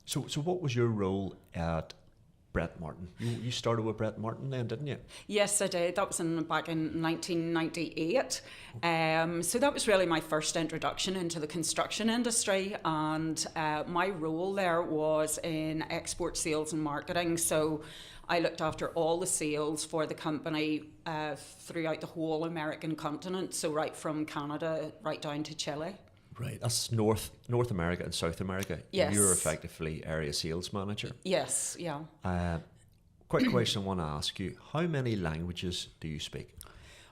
So what was your role at Brett Martin? You started with Brett Martin then, didn't you? Yes, I did. That was back in 1998. So that was really my first introduction into the construction industry, and my role there was in export sales and marketing. So I looked after all the sales for the company throughout the whole American continent, so right from Canada right down to Chile. Right, that's North America and South America. Yes. You're effectively area sales manager. Yes, yeah. Quick question I want to ask you. How many languages do you speak?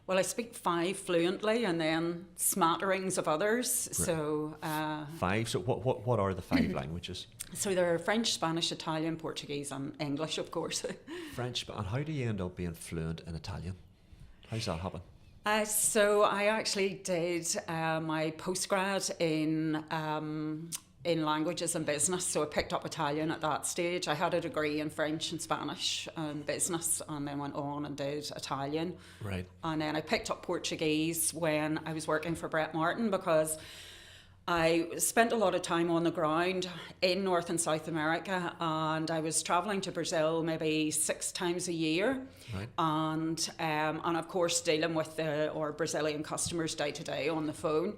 Well, I speak 5 fluently and then smatterings of others. Right. So 5? So what are the 5 languages? So there are French, Spanish, Italian, Portuguese and English, of course. French, and how do you end up being fluent in Italian? How's that happen? So I actually did my postgrad in languages and business. So I picked up Italian at that stage. I had a degree in French and Spanish and business, and then went on and did Italian. Right. And then I picked up Portuguese when I was working for Brett Martin, because I spent a lot of time on the ground in North and South America, and I was travelling to Brazil maybe 6 times a year. Right. And of course dealing with our Brazilian customers day to day on the phone.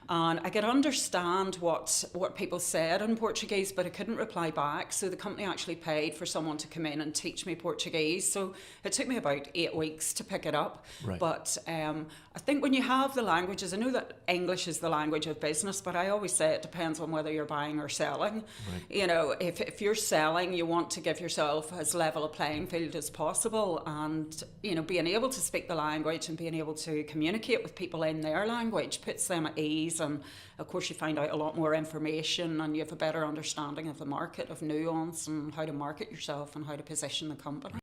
And I could understand what people said in Portuguese, but I couldn't reply back. So the company actually paid for someone to come in and teach me Portuguese. So it took me about 8 weeks to pick it up. Right. But I think when you have the languages, I know that English is the language of business, but I always say it depends on whether you're buying or selling. Right. You know, if you're selling, you want to give yourself as level a playing field as possible. And, you know, being able to speak the language and being able to communicate with people in their language puts them at ease. And of course you find out a lot more information, and you have a better understanding of the market, of nuance, and how to market yourself and how to position the company.